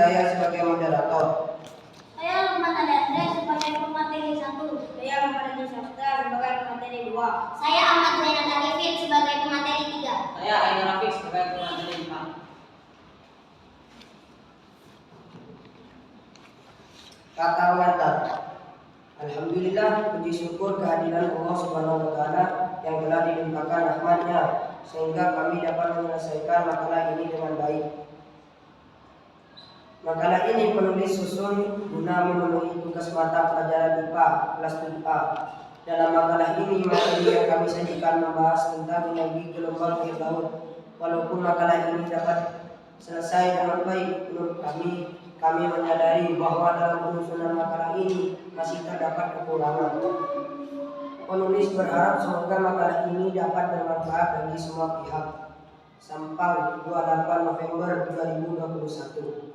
Hidayah sebagai moderator. Saya Lukman Adandre sebagai pemateri 1. Saya Muhammad Adi Syafta sebagai pemateri 2. Saya Ahmad Zainal Arifin sebagai pemateri 3. Saya Ainur Rafiq sebagai pemateri 4. Kata pengantar. Alhamdulillah, puji syukur kehadiran Allah Subhanahu wa Ta'ala yang telah dilimpahkan rahmat-Nya sehingga kami dapat menyelesaikan makalah ini dengan baik. Makalah ini penulis susun guna memenuhi tugas mata pelajaran IPA kelas 7A. Dalam makalah ini materi yang kami sajikan membahas tentang energi gelombang air laut. Walaupun makalah ini dapat selesai dengan baik menurut kami menyadari bahwa dalam penyusunan makalah ini masih terdapat kekurangan. Penulis berharap semoga makalah ini dapat bermanfaat bagi semua pihak. Sampang 28 November 2021.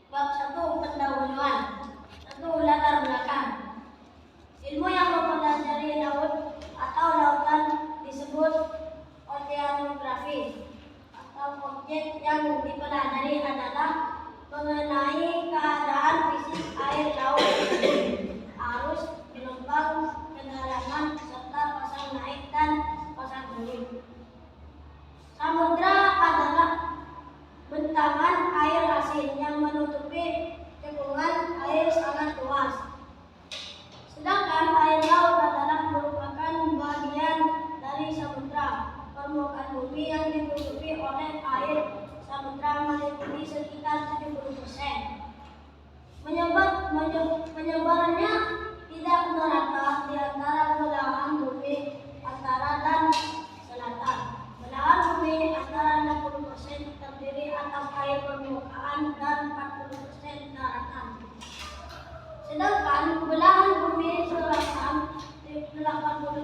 Bab 1 pendahuluan. 1. Latar belakang. Ilmu yang mempelajari laut atau lautan disebut oceanografi. Objek yang dipelajari adalah mengenai keadaan fisik air laut, arus, gelombang, kedalaman, serta pasang naik dan pasang turun. Samudra adalah bentangan air asin yang menutupi cekungan air sangat luas. Sedangkan air laut adalah merupakan bagian dari samudra. Permukaan bumi yang ditutupi oleh air samudra meliputi sekitar 70%. Penyebarannya tidak merata di antara belahan bumi utara dan selatan. Belahan bumi antara 60% terdiri atas air permukaan dan 40% daratan. Sedangkan belahan bumi selatan 83%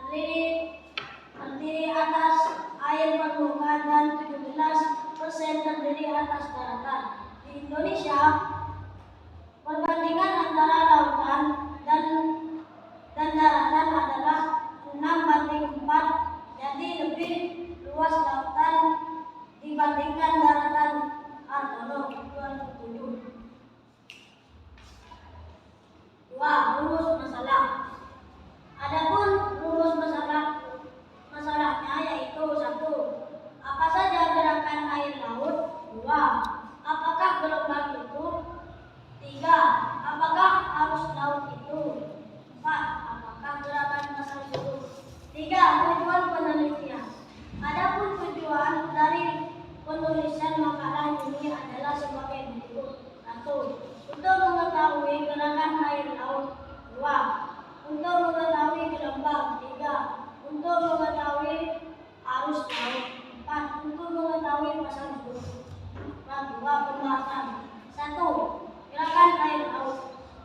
terdiri atas air permukaan dan 17% terdiri atas daratan. Di Indonesia, perbandingan antara lautan dan daratan adalah 6:4, jadi lebih luas lautan dibandingkan daratan. Artono 2007. 2. Rumus masalah. Adapun rumus masalahnya yaitu 1. Apa saja gerakan air laut? 2. Apakah gelombang itu? 3. Apakah arus laut itu? 4. Apakah gerakan pasang surut? 3. Tujuan penelitian. Adapun tujuan dari penulisan makalah ini adalah sebagai berikut. 1. Untuk mengetahui gerakan air laut. 2. Untuk mengetahui gelombang. 3. Untuk mengetahui arus laut. 4. Untuk mengetahui pasang surut. 2. Pembahasan. 1. Gerakan air laut.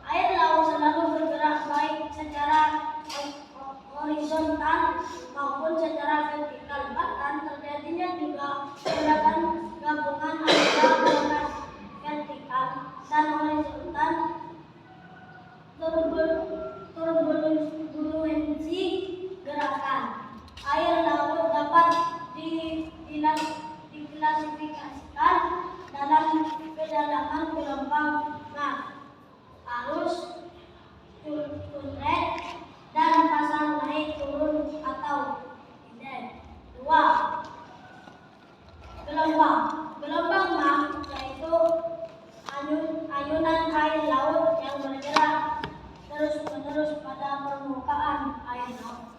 Air laut selalu bergerak baik secara horizontal maupun secara vertikal. Bahkan terjadinya juga gerakan gabungan antara gerakan vertikal dan horizontal turbulensi gerakan. Air laut dapat diklasifikasikan dalam kedalaman gelombang, arus, current, dan pasang naik turun atau tides. 2. Gelombang. Gelombang yaitu ayunan air laut yang bergerak terus-menerus pada permukaan air laut.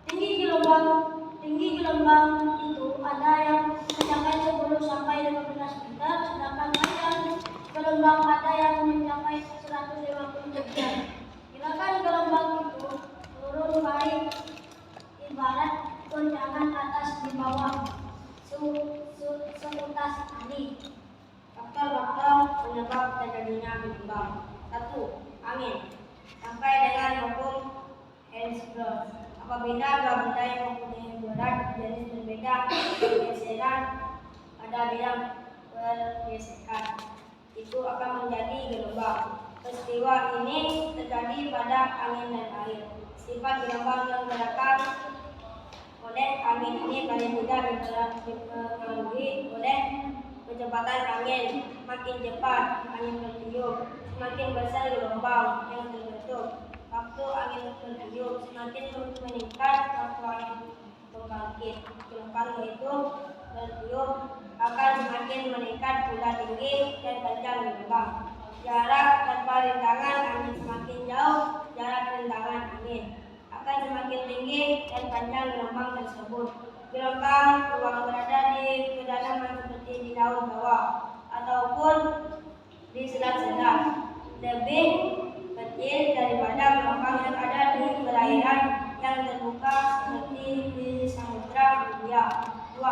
Tinggi gelombang itu ada yang mencapai 10 sampai 15 meter, sedangkan panjang gelombang ada yang mencapai 150 meter. Gerakan gelombang itu turun baik ibarat goncangan atas di bawah seutas tali. Faktor-faktor penyebab terjadinya gelombang. 1. Angin. Sampai dengan hukum Hensbrough. Apabila dua benda yang mempunyai berat jenis berbeda bergeseran pada bidang pergesekan, itu akan menjadi gelombang. Peristiwa ini terjadi pada angin dan air. Sifat gelombang yang gerakan oleh angin ini paling mudah dipengaruhi oleh kecepatan angin. Makin cepat angin bertiup, semakin besar gelombang yang terbentuk. Waktu angin bertiup semakin meningkat, waktu angin membangkit. Gelombang itu bertiup akan semakin meningkat pula tinggi dan panjang gelombang. Jarak tanpa rintangan angin semakin jauh, jarak rintangan angin akan semakin tinggi dan panjang gelombang tersebut. Gelombang ruang berada di kedalaman seperti di laut bawah ataupun di selat-selat, lebih kecil daripada gelombang yang ada di perairan yang terbuka seperti di Samudra Hindia. 2.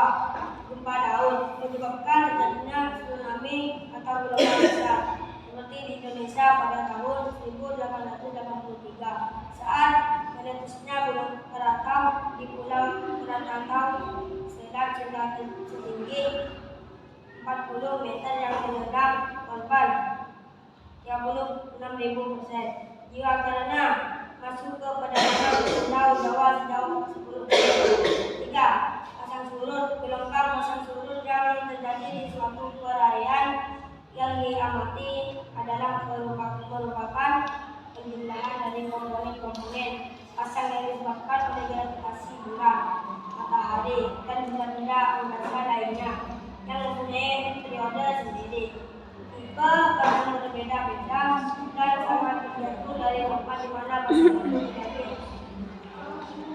Gempa laut menyebabkan terjadinya tsunami atau gelombang besar seperti di Indonesia pada tahun 1883 saat meletusnya gunung Krakatau di Pulau Krakatau, Selat Sunda setinggi 40 meter yang menyerang korban 36.000%. Jika karena masuk ke pedalaman pulau Jawa sejauh 10 km. 3. Pasang surut. Gelombang pasang surut yang terjadi di suatu perairan yang diamati adalah merupakan penjumlahan dari komponen-komponen pasang yang disebabkan oleh gravitasi bulan, matahari, dan benda-benda angkasa lainnya yang mempunyai periode sendiri. Tipe karena berbeda-beda dan sangat tergantung dari tempat di mana pasang surut terjadi.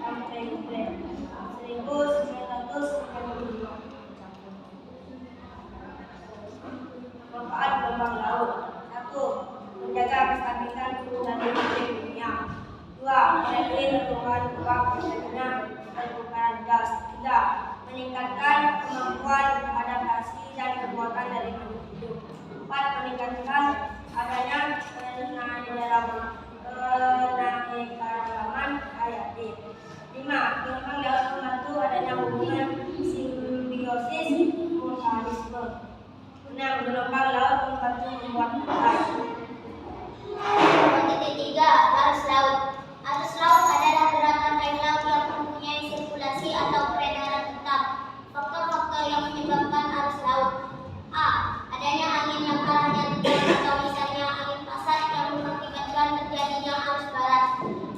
Sampai 1992. Manfaat gelombang laut. 1. Menjaga kestabilan suhu dan iklim dunia. 2. Melalui pertumbuhan ruang perdagangan dan pertukaran gas. 3. Meningkatkan kemampuan adaptasi dan kekuatan dari makhluk hidup. 4. Meningkatkan adanya penanaman hayati. 5. Gelombang laut membantu adanya hubungan simbiosis mutualisme. 6. Gelombang laut membantu membuat hutan. 3. Arus laut. Arus laut adalah gerakan air laut yang mempunyai sirkulasi atau peredaran tetap. Faktor-faktor yang menyebabkan arus laut: A. Adanya angin yang arahnya tenggara atau misalnya angin pasat yang mengakibatkan terjadinya arus barat,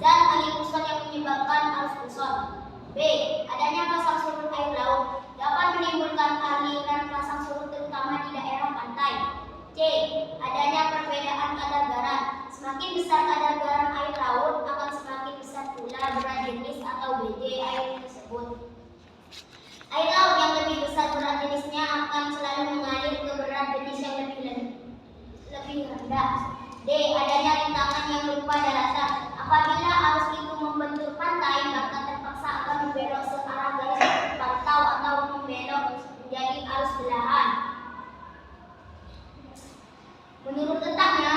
dan angin muson yang menyebabkan arus muson. B. Adanya pasang surut air laut dapat menimbulkan aliran pasang surut terutama di daerah pantai. C. Adanya perbedaan kadar garam. Semakin besar kadar garam air laut, akan semakin besar pula berat jenis atau BJ air tersebut. Air laut yang lebih besar berat jenisnya akan selalu mengalir ke berat jenis yang lebih rendah. D. Adanya rintangan yang berupa daratan. Apabila arus itu membentuk pantai, maka terpaksa akan membelok searah garis pantau atau membelok menjadi arus belahan. Menurut letaknya,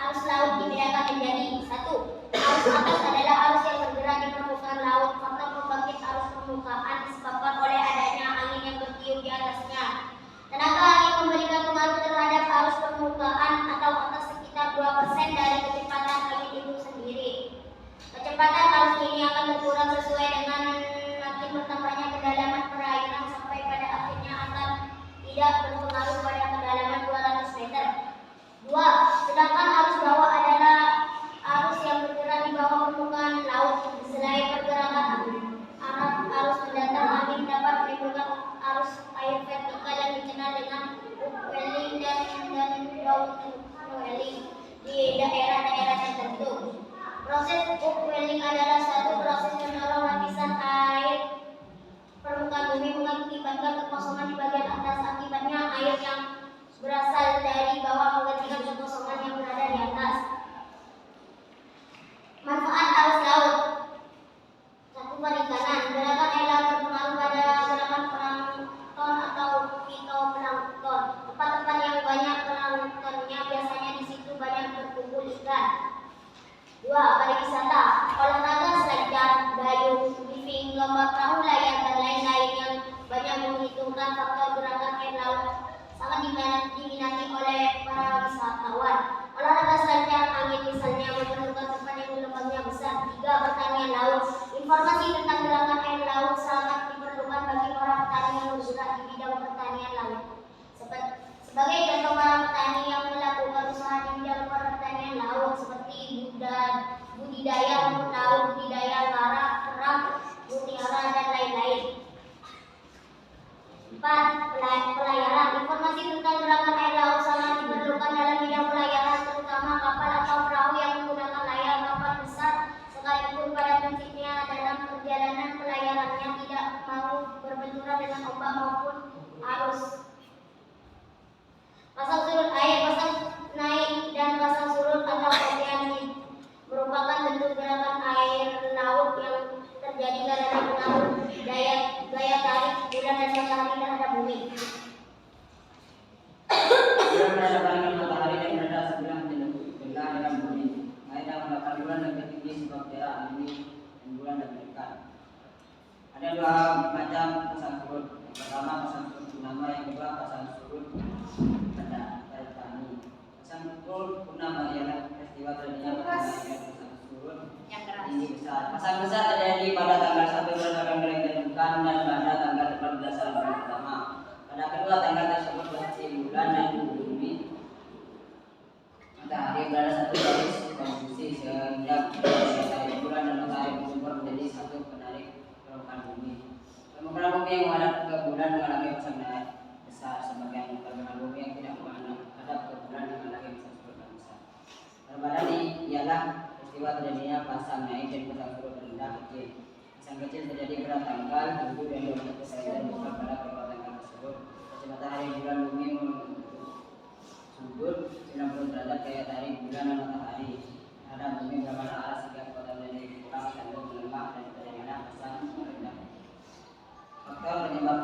arus laut dibedakan menjadi: 1. Arus atas adalah arus yang bergerak di permukaan laut. Faktor pembangkit arus permukaan disebabkan oleh adanya angin yang bertiup di atasnya. Tenaga angin memberikan pengaruh terhadap arus permukaan atau atas sekitar 2% dari kecepatan angin itu sendiri. Kecepatan arus ini akan berkurang sesuai dengan makin bertambahnya kedalaman perairan sampai pada akhirnya akan tidak berpengaruh pada kedalaman 200 meter. 2. Sedangkan arus bawah adalah arus yang bergerak di bawah permukaan laut. Selain pergerakan arus mendatar, angin dapat menimbulkan arus air vertikal yang dikenal dengan upwelling dan downwelling di daerah-daerah tertentu. Proses upwelling adalah suatu proses mendorong lapisan air permukaan bumi mengakibatkan kekosongan di bagian atas. Akibatnya air yang berasal dari bawah menggantikan kekosongan yang berada di atas. Manfaat arus laut. 1. Perikanan. Gerakan air laut berpengaruh pada gerakan plankton atau fitoplankton. Tempat-tempat yang banyak planktonnya biasanya di situ banyak berkumpul ikan. 2. Pariwisata. Olahraga selancar, dayung, diving, lomba perahu layar, dan lain-lain yang banyak menghitungkan faktor gerakan air laut sangat diminati oleh para budidaya rumput laut, budidaya kerang, mutiara, dan lain-lain. 4. Pelayaran. Informasi tentang gerakan air laut sangat diperlukan dalam bidang pelayaran, terutama kapal atau perahu yang menggunakan layar kapal besar, sekalipun pada prinsipnya dalam perjalanan pelayarannya tidak mau berbenturan dengan ombak maupun arus. Pasang surut air, pasang naik dan pasang surut atau oceanic merupakan bentuk gerakan air laut yang terjadi karena pengaruh gaya tarik bulan dan matahari terhadap bumi. Bulan berada pandangan matahari dan berada sebelah belah dalam bumi. Mereka mendapatkan bulan lebih tinggi sebab jarak bumi dan bulan lebih dekat. Ada dua macam pasang surut. Yang pertama pasang surut purnama, yang kedua pasang surut pada petani. Pasang surut purnama ialah peristiwa terjadinya pasang surut tinggi besar. Pasang besar terjadi pada tanggal 1 bulan November yang ditentukan dan pada tanggal 14 bulan pertama. Pada kedua tanggal tersebut posisi bulan dan bumi matahari berada satu garis posisi sehingga dari bulan dan matahari berkumpul menjadi satu penarik permukaan bumi. Permukaan bumi yang menghadap ke bulan mengalami pasang naik besar, sebagian permukaan bumi yang tidak menghadap ke bulan mengalami pasang surut besar. Perbedaan ini ialah peristiwa terjadinya pasang naik dan pasang surut rendah kecil. Pasang kecil terjadi pada tanggal 7 dan 21 September bukan pada kedua tanggal tersebut. Posisi matahari bulan bumi sudut 90 derajat gaya tarik bulan dan matahari terhadap bumi berbalik arah sehingga kekuatan menjadi kurang cenderung melemah dan terjadinya pasang rendah. Faktor penyebab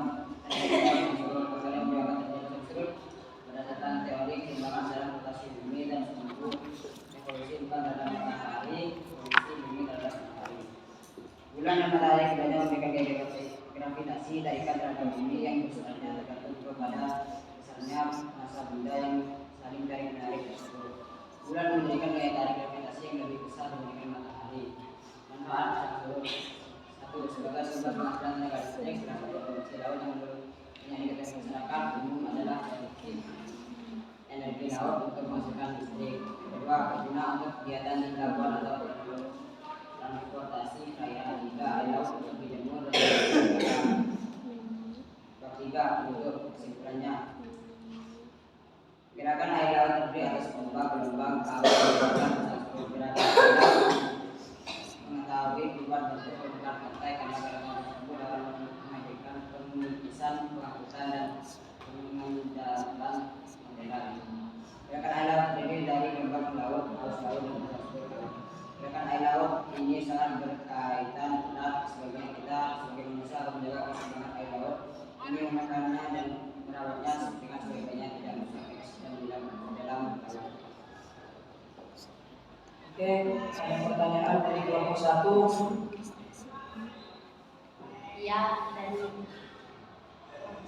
terjadinya surut yang menyebabkan terjadinya surut berdasarkan teori keseimbangan dalam rotasi bumi dan seluruh evolusi bukan terhadap matahari, evolusi bumi terhadap matahari. Bulan dan matahari keduanya memberikan gaya gravitasi tarikan terhadap bumi yang sebenarnya tergantung kepada besarnya massa benda yang saling tarik menarik tersebut. Bulan memberikan gaya tarik gravitasi yang lebih besar dibandingkan matahari. Manfaat pasang surut: 1. Sebagai sumber penghasilan tenaga listrik, salah satu produksi laut yang diketahui masyarakat umum adalah energi laut untuk menghasilkan listrik. Kedua, berguna untuk kegiatan di pelabuhan atau transportasi perairan. 3. Air laut untuk dijemur dan digunakan. 3. Untuk kesimpulannya, gerakan air laut terdiri atas ombak, gelombang, kapal, dan pasang surut. Gerakan air laut mengetahui keluar bentuk permukaan pantai karena gerakan tersebut dapat menghadirkan penipisan, pengangkutan, dan pengendalian modelan. Gerakan air laut terdiri dari gelombang laut, arus laut, dan pasang surut laut. Gerakan air laut ini sangat berkaitan erat sebagai kita sebagai manusia harus menjaga keseimbangan air laut ini, memakannya dan merawatnya dengan sebaik-baiknya, tidak merusak ekosistem dalam laut. Oke, ada pertanyaan dari kelompok 1. Iya, dari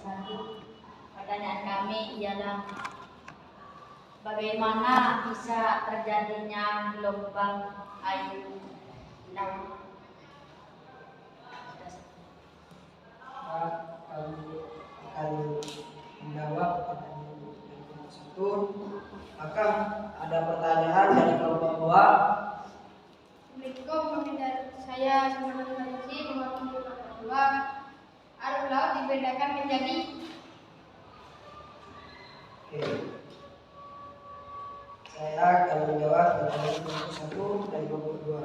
satu. Pertanyaan kami ialah bagaimana bisa terjadinya gelombang air laut? Kami akan menjawab pertanyaan dari kelompok 1. Maka ada pertanyaan dari kelompok 2. Assalamualaikum, saya Sunan Sanusi mewakili kelompok 2. Arus laut dibedakan menjadi. Oke. Saya akan menjawab pertanyaan kelompok 1 dan kelompok 2.